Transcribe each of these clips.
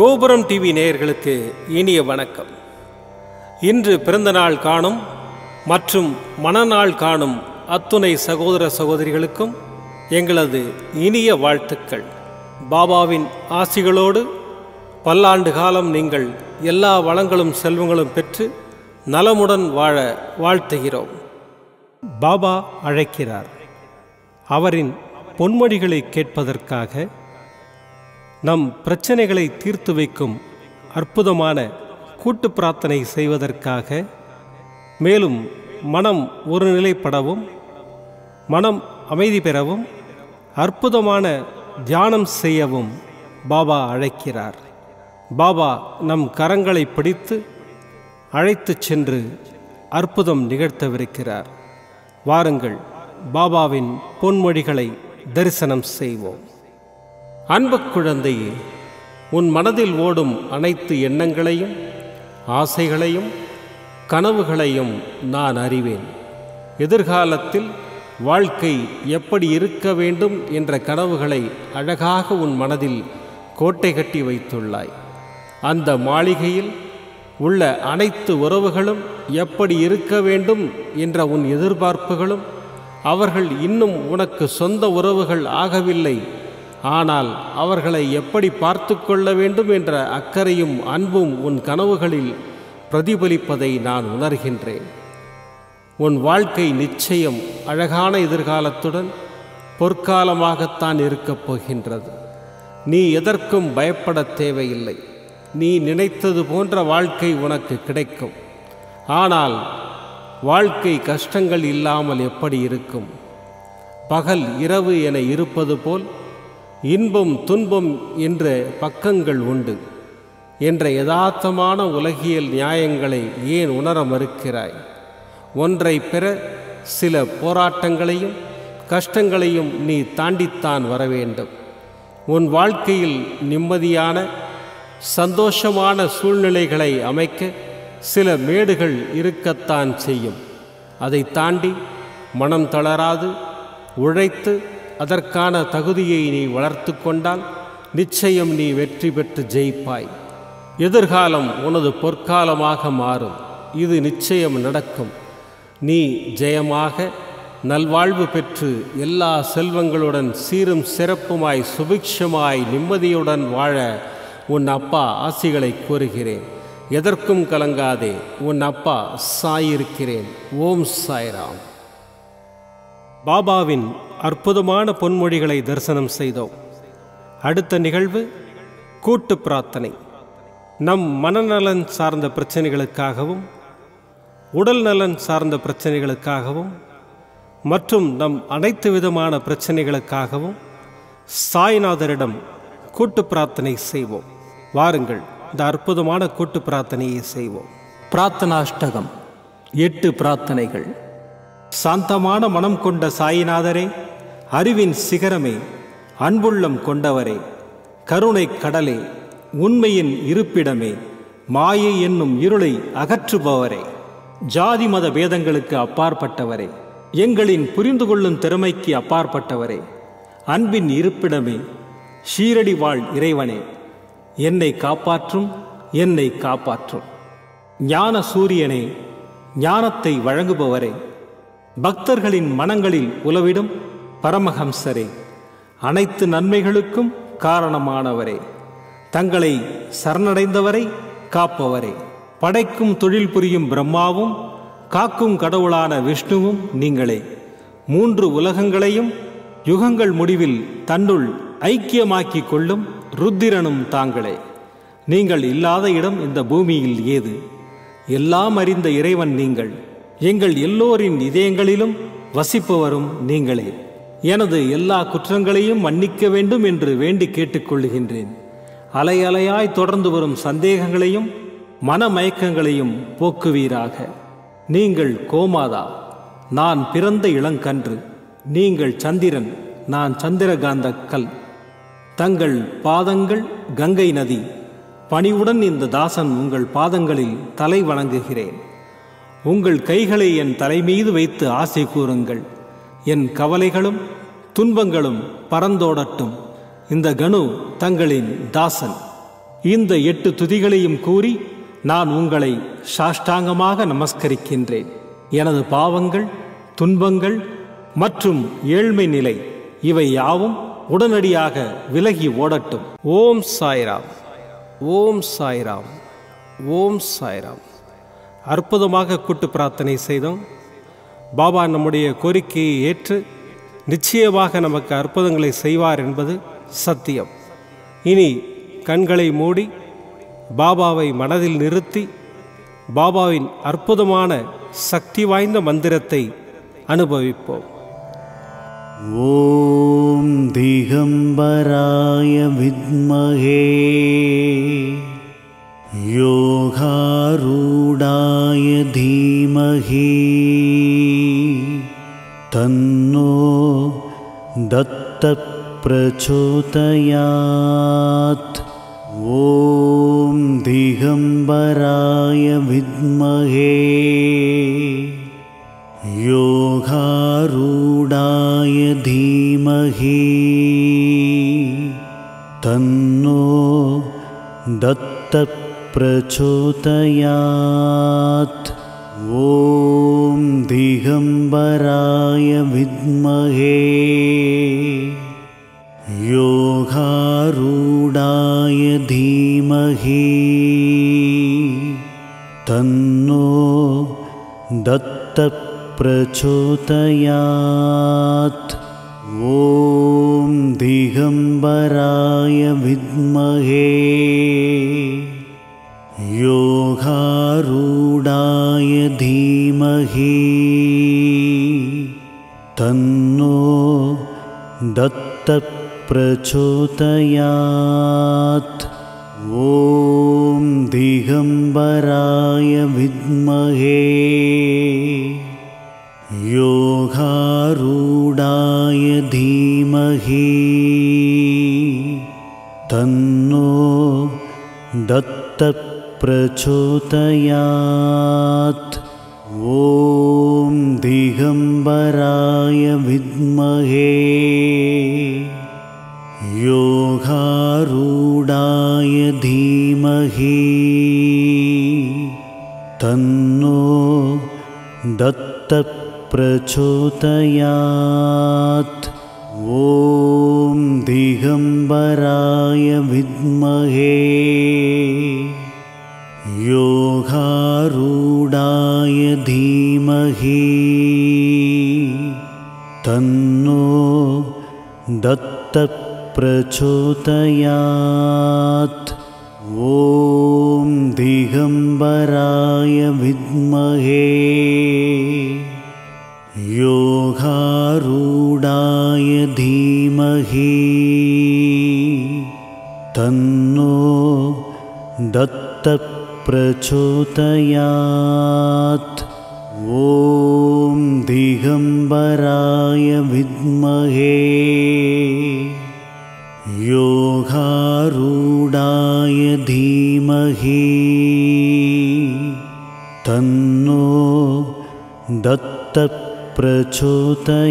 கோபுரம் டிவி நேயர்களுக்கு இனிய வணக்கம். இன்று பிறந்தநாள் காணும் மற்றும் மணநாள் காணும் அத்துணை சகோதர சகோதரிகளுக்கும் எங்களது இனிய வாழ்த்துக்கள். பாபாவின் ஆசிகளோடு பல்லாண்டு காலம் நீங்கள் எல்லா வளங்களும் செல்வங்களும் பெற்று நலமுடன் வாழ வாழ்த்துகிறோம். பாபா அழைக்கிறார். அவரின் பொன்மொழிகளை கேட்பதற்காக, நம் பிரச்சனைகளை தீர்த்து வைக்கும் அற்புதமான கூட்டு பிரார்த்தனை செய்வதற்காக, மேலும் மனம் ஒருநிலைப்படவும் மனம் அமைதி பெறவும் அற்புதமான தியானம் செய்யவும் பாபா அழைக்கிறார். பாபா நம் கரங்களை பிடித்து அழைத்துச் சென்று அற்புதம் நிகழ்த்தவிருக்கிறார். வாருங்கள், பாபாவின் பொன்மொழிகளை தரிசனம் செய்வோம். அன்பு குழந்தையே, உன் மனதில் ஓடும் அனைத்து எண்ணங்களையும் ஆசைகளையும் கனவுகளையும் நான் அறிவேன். எதிர்காலத்தில் வாழ்க்கை எப்படி இருக்க வேண்டும் என்ற கனவுகளை அழகாக உன் மனதில் கோட்டை கட்டி வைத்துள்ளாய். அந்த மாளிகையில் உள்ள அனைத்து உறவுகளும் எப்படி இருக்க வேண்டும் என்ற உன் எதிர்பார்ப்புகளும், அவர்கள் இன்னும் உனக்கு சொந்த உறவுகள் ஆகவில்லை, ஆனால் அவர்களை எப்படி பார்த்து கொள்ள வேண்டும் என்ற அக்கறையும் அன்பும் உன் கனவுகளில் பிரதிபலிப்பதை நான் உணர்கின்றேன். உன் வாழ்க்கை நிச்சயம் அழகான எதிர்காலத்துடன் பொற்காலமாகத்தான் இருக்கப் போகின்றது. நீ எதற்கும் பயப்பட தேவையில்லை. நீ நினைத்தது போன்ற வாழ்க்கை உனக்கு கிடைக்கும். ஆனால் வாழ்க்கை கஷ்டங்கள் இல்லாமல் எப்படி இருக்கும்? பகல் இரவு என இருப்பது போல் இன்பம் துன்பம் என்ற பக்கங்கள் உண்டு என்ற யதார்த்தமான உலகியல் நியாயங்களை ஏன் உணர மறுக்கிறாய்? ஒன்றை பெற சில போராட்டங்களையும் கஷ்டங்களையும் நீ தாண்டித்தான் வர வேண்டும். உன் வாழ்க்கையில் நிம்மதியான சந்தோஷமான சூழ்நிலைகளை அமைக்க சில மேடுகள் இருக்கத்தான் செய்யும். அதை தாண்டி மனம் தளராது உழைத்து அதற்கான தகுதியை நீ வளர்த்து கொண்டால் நிச்சயம் நீ வெற்றி பெற்று ஜெயிப்பாய். எதிர்காலம் உனது பொற்காலமாக மாறும். இது நிச்சயம் நடக்கும். நீ ஜெயமாக நல்வாழ்வு பெற்று எல்லா செல்வங்களுடன் சீரும் சிறப்புமாய் சுபிக்ஷமாய் நிம்மதியுடன் வாழ உன் அப்பா ஆசிகளை கூறுகிறேன். எதற்கும் கலங்காதே. உன் அப்பா சாயிருக்கிறேன். ஓம் சாய்ராம். பாபாவின் அற்புதமான பொன்மொழிகளை தரிசனம் செய்தோம். அடுத்த நிகழ்வு கூட்டு பிரார்த்தனை. நம் மனநலன் சார்ந்த பிரச்சனைகளுக்காகவும் உடல் நலன் சார்ந்த பிரச்சனைகளுக்காகவும் மற்றும் நம் அனைத்து விதமான பிரச்சனைகளுக்காகவும் சாய்நாதரிடம் கூட்டு பிரார்த்தனை செய்வோம். வாருங்கள், இந்த அற்புதமான கூட்டு பிரார்த்தனையை செய்வோம். பிரார்த்தனாஷ்டகம். 8 பிரார்த்தனைகள். சாந்தமான மனம் கொண்ட சாயிநாதரே, அறிவின் சிகரமே, அன்புள்ளம் கொண்டவரே, கருணை கடலே, உண்மையின் இருப்பிடமே, மாயை என்னும் இருளை அகற்றுபவரே, ஜாதி மத பேதங்களுக்கு அப்பாற்பட்டவரே, எங்களின் புரிந்து கொள்ளும் திறமைக்கு அப்பாற்பட்டவரே, அன்பின் இருப்பிடமே, ஷீரடி வாழ் இறைவனே, என்னை காப்பாற்றும், என்னை காப்பாற்றும். ஞான சூரியனே, ஞானத்தை வழங்குபவரே, பக்தர்களின் மனங்களில் உலவிடும் பரமஹம்சரே, அனைத்து நன்மைகளுக்கும் காரணமானவரே, தங்களை சரணடைந்தவரை காப்பவரே, படைக்கும் தொழில் புரியும் பிரம்மாவும் காக்கும் கடவுளான விஷ்ணுவும் நீங்களே, 3 உலகங்களையும் யுகங்கள் முடிவில் தன்னுள் ஐக்கியமாக்கிக் கொள்ளும் ருத்திரனும் தாங்களே. நீங்கள் இல்லாத இடம் இந்த பூமியில் ஏது? எல்லாம் அறிந்த இறைவன் நீங்கள். எங்கள் எல்லோரின் இதயங்களிலும் வசிப்பவரும் நீங்களே. எனது எல்லா குற்றங்களையும் மன்னிக்க வேண்டும் என்று வேண்டி கேட்டுக்கொள்கின்றேன். அலை அலையாய் தொடர்ந்து வரும் சந்தேகங்களையும் மனமயக்கங்களையும் போக்குவீராக. நீங்கள் கோமாதா, நான் பிறந்த இளங்கன்று. நீங்கள் சந்திரன், நான் சந்திரகாந்த கல். தங்கள் பாதங்கள் கங்கை நதி. பணிவுடன் இந்த தாசன் உங்கள் பாதங்களில் தலை வணங்குகிறேன். உங்கள் கைகளை என் தலைமீது வைத்து ஆசை கூறுங்கள். என் கவலைகளும் துன்பங்களும் பறந்தோடட்டும். இந்த கணு தங்களின் தாசன். இந்த 8 துதிகளையும் கூறி நான் உங்களை சாஷ்டாங்கமாக நமஸ்கரிக்கின்றேன். எனது பாவங்கள், துன்பங்கள் மற்றும் ஏழ்மை நிலை இவை யாவும் உடனடியாக விலகி ஓடட்டும். ஓம் சாய்ராம், ஓம் சாய்ராம், ஓம் சாய்ராம். அற்புதமாக கூட்டு பிரார்த்தனை செய்தோம். பாபா நம்முடைய கோரிக்கையை ஏற்று நிச்சயமாக நமக்கு அற்புதங்களை செய்வார் என்பது சத்தியம். இனி கண்களை மூடி பாபாவை மனதில் நிறுத்தி பாபாவின் அற்புதமான சக்தி வாய்ந்த மந்திரத்தை அனுபவிப்போம். ஓம் திகம்பராய வித்மஹே யோகாரூடாய தீமஹி தன்னோ தத்த பிரச்சோதயாத். ஓம் திகம்பராய வித்மஹே யோகாரூடாய தீமஹி தன்னோ தத்த பிரச்சோதயாத். ஓம் திகம்பராய வித்மஹே யோகாரூடாய தீமஹி தன்னோ தத்த பிரச்சோதயாத். ஓம் திகம்பராய வித்மஹே யோகாரூடாய தீமஹி தன்னோ தத்த பிரச்சோதயாத். ஓம் திகம்பராய வித்மஹே யோகாரூடாய தீமஹி தன்னோ தத்த பிரச்சோதயாத். ஓம் திகம்பராய வித்மஹே யோகாரூடாய தீமஹி தன்னோ தத்த பிரச்சோதயாத். ஓம் திகம்பராய வித்மஹே யோகாரூடாய தீமஹி தன்னோ தத்த பிரச்சோதயாத். ஓம் திகம்பராய வித்மஹே யோகாரூடாய தீமஹி தன்னோ தத்த பிரச்சோதயாத். ஓம் திகம்பராய வித்மஹே யோகாரூடாய தீமஹி தன்னோ தத்த பிரச்சோதயாத்.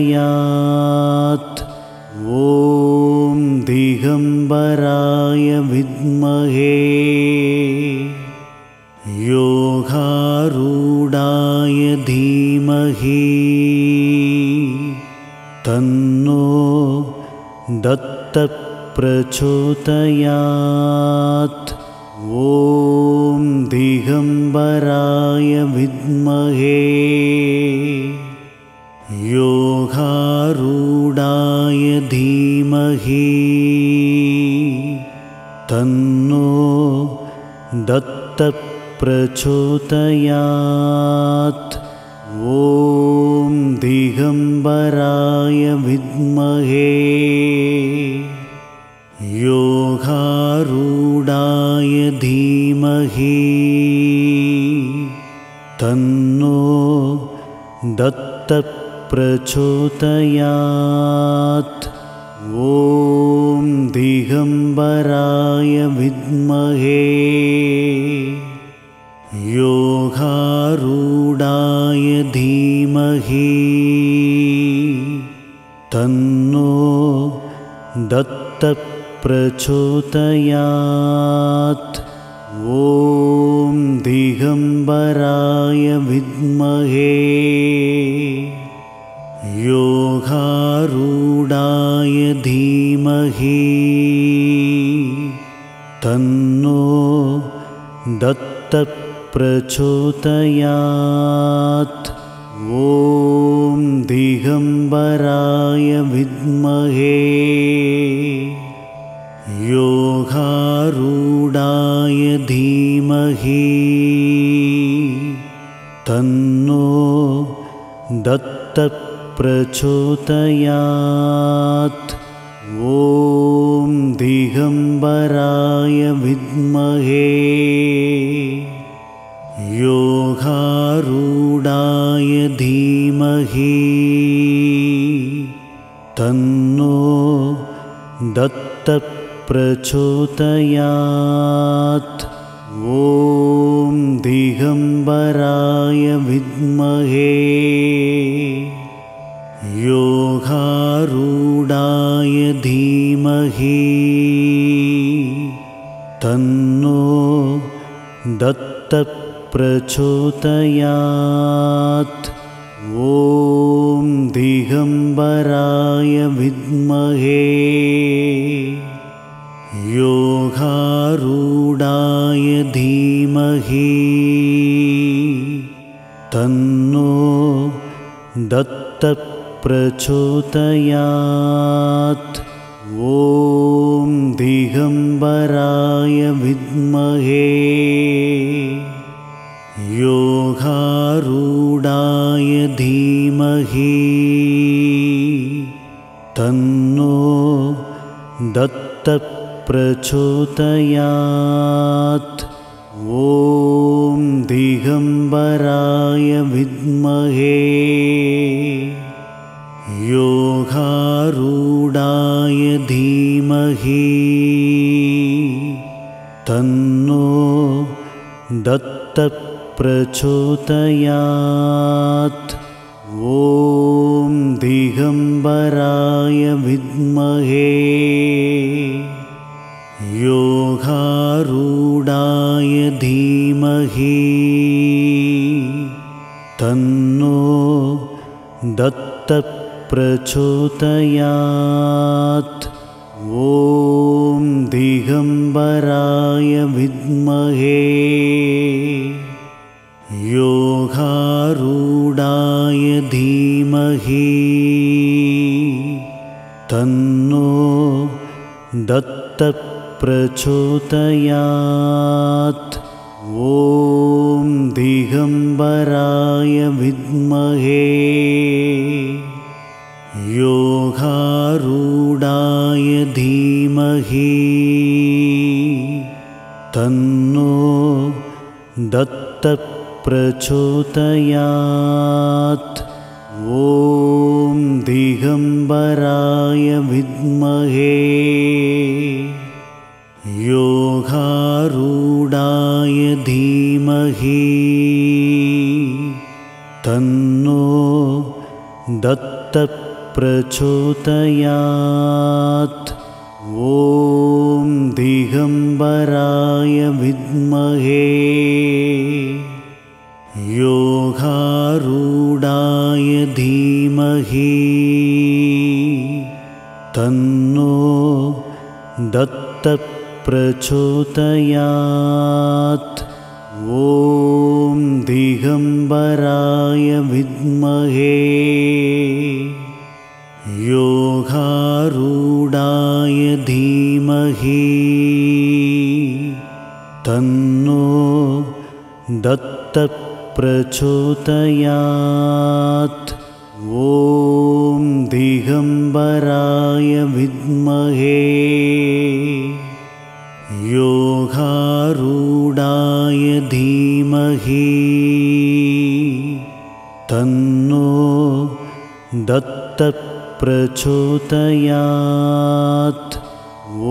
ஓம் திகம்பராய வித்மஹே யோகாரூடாய தீமஹி தன்னோ தத்த பிரச்சோதயாத். ஓம் திகம்பராய வித்மஹே யோகாரூடாய தீமஹி தன்னோ தத்த பிரச்சோதயாத். ஓம் திகம்பராய வித்மஹே யோகாரூடாய தீமஹி தன்னோ தத்த பிரச்சோதயாத். ஓம் திகம்பராய வித்மஹே யோகாரூடாய தீமஹி தன்னோ தத்த प्रचोदयात्। ॐ दिगम्बराय विद्महे योगारूढाय धीमहि तन्नो दत्तः प्रचोदयात्। ॐ दिगम्बराय विद्महे योगारूढाय धीमहि तन्नो दत्तः प्रचोदयात्। ॐ दिगम्बराय विद्महे योगारूढाय धीमहि तन्नो दत्तः प्रचोदयात्। ॐ दिगम्बराय विद्महे योगारूढाय धीमहि तन्नो दत्तः प्रचोदयात्। ॐ दिगम्बराय विद्महे योगारूढाय धीमहि तन्नो दत्तः प्रचोदयात्। ॐ दिगम्बराय विद्महे योगारूढाय धीमहि तन्नो दत्तः प्रचोदयात्। ॐ दिगम्बराय विद्महे योगारूढाय धीमहि तन्नो दत्तः प्रचोदयात्। ॐ दिगम्बराय विद्महे योगारूढाय धीमहि तन्नो दत्तः प्रचोदयात्। ॐ दिगम्बराय विद्महे योगारूढाय धीमहि तन्नो दत्तः प्रचोदयात्। ॐ दिगम्बराय विद्महे योगारूढाय धीमहि तन्नो दत्तः प्रचोदयात्। ॐ दिगम्बराय विद्महे योगारूढाय धीमहि तन्नो दत्तः प्रचोदयात्। ॐ दिगम्बराय विद्महे योगारूढाय धीमहि तन्नो दत्तः प्रचोदयात्। ॐ दिगम्बराय विद्महे योगारूढाय धीमहि तन्नो दत्तः प्रचोदयात्। ॐ दिगम्बराय विद्महे योगारूढाय धीमहि तन्नो दत्तः प्रचोदयात्।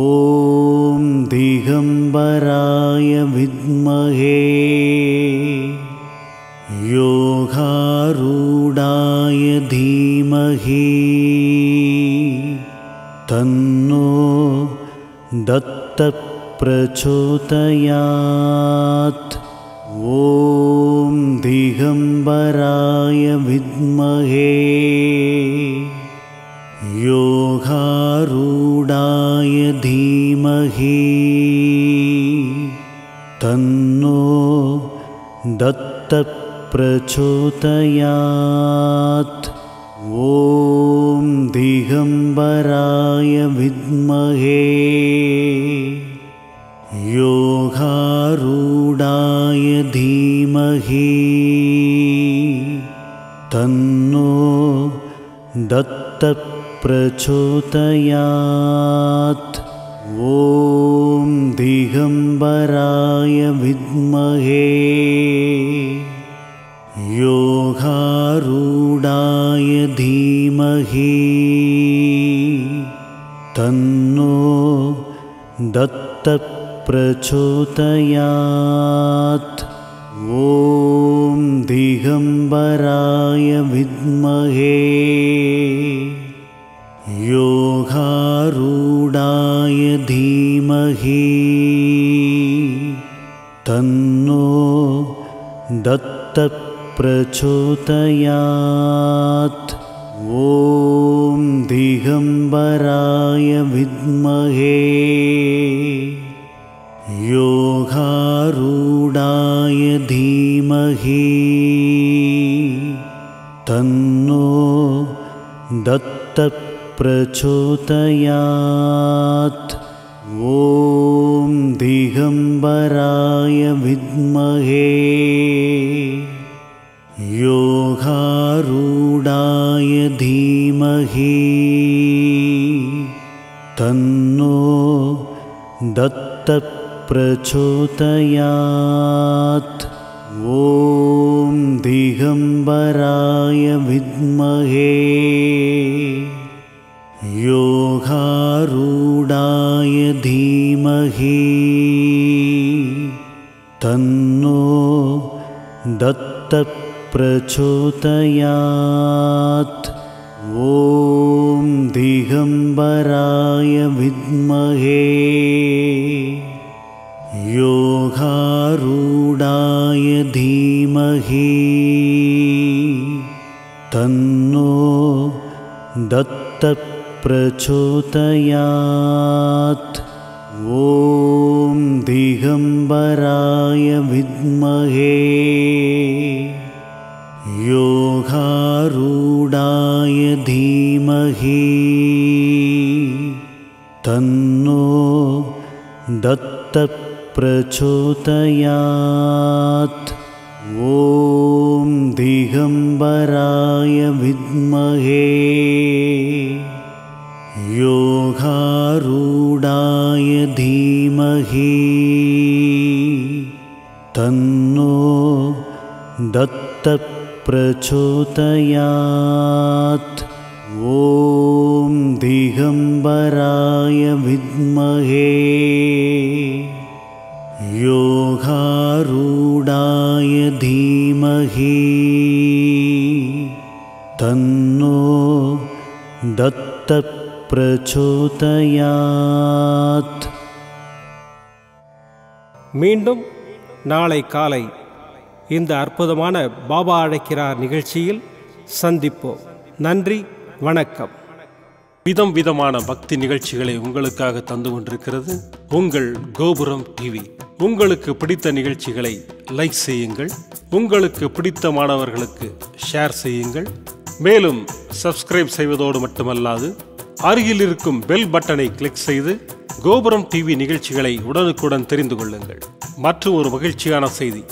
ॐ दिगम्बराय विद्महे योगारूढाय धीमहि तन्नो दत्तप्रचोदयात्। ॐ दिगम्बराय विद्महे योगारूढाय धीमहि तन्नो दत्तप्रचोदयात्। ॐ दिगम्बराय विद्महे योगारूढाय धीमहि तन्नो दत्तप्रचोदयात्। ॐ दिगम्बराय विद्महे योगारूढाय धीमहि तन्नो दत्तप्रचोदयात्। ॐ दिगम्बराय विद्महे योगारूढाय धीमहि तन्नो दत्तप्रचोदयात्। ॐ दिगम्बराय विद्महे योगारूढाय धीमहि तन्नो दत्तप्रचोदयात्। ॐ दिगम्बराय विद्महे योगारूढाय धीमहि तन्नो दत्तप्रचोदयात्। ॐ दिगम्बराय विद्महे योगारूढाय धीमहि तन्नो दत्तप्रचोदयात्। ॐ दिगम्बराय विद्महे योगारूढाय धीमहि तन्नो दत्तप्रचोदयात्। ॐ दिगम्बराय विद्महे योगारूढाय धीमहि तन्नो दत्तप्रचोदयात्। ॐ दिगम्बराय विद्महे योगारूढाय धीमहि तन्नो दत्तप्रचोदयात्। ॐ दिगम्बराय विद्महे योगारूढाय धीमहि तन्नो दत्तप्रचोदयात्। மீண்டும் நாளை காலை இந்த அற்புதமான பாபா அழைக்கிறார் நிகழ்ச்சியில் சந்திப்போம். நன்றி, வணக்கம். விதம் விதமான பக்தி நிகழ்ச்சிகளை உங்களுக்காக தந்து கொண்டிருக்கிறது உங்கள் கோபுரம் டிவி. உங்களுக்கு பிடித்த நிகழ்ச்சிகளை லைக் செய்யுங்கள், உங்களுக்கு பிடித்த மாணவர்களுக்கு ஷேர் செய்யுங்கள். மேலும் சப்ஸ்கிரைப் செய்வதோடு மட்டுமல்லாது அருகில் இருக்கும் பெல் பட்டனை கிளிக் செய்து கோபுரம் டிவி நிகழ்ச்சிகளை உடனுக்குடன் தெரிந்து கொள்ளுங்கள். மற்றும் ஒரு மகிழ்ச்சியான செய்தி,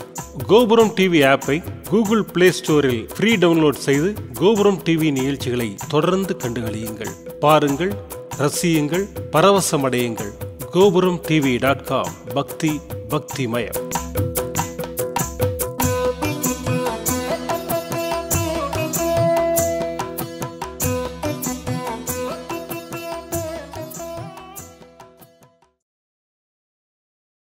கோபுரம் டிவி ஆப்பை கூகுள் பிளே ஸ்டோரில் ஃப்ரீ டவுன்லோட் செய்து கோபுரம் டிவி நிகழ்ச்சிகளை தொடர்ந்து கண்டுகளியுங்கள், பாருங்கள், ரசியுங்கள், பரவசமடையுங்கள். gopuramtv.com பக்தி பக்திமயம்.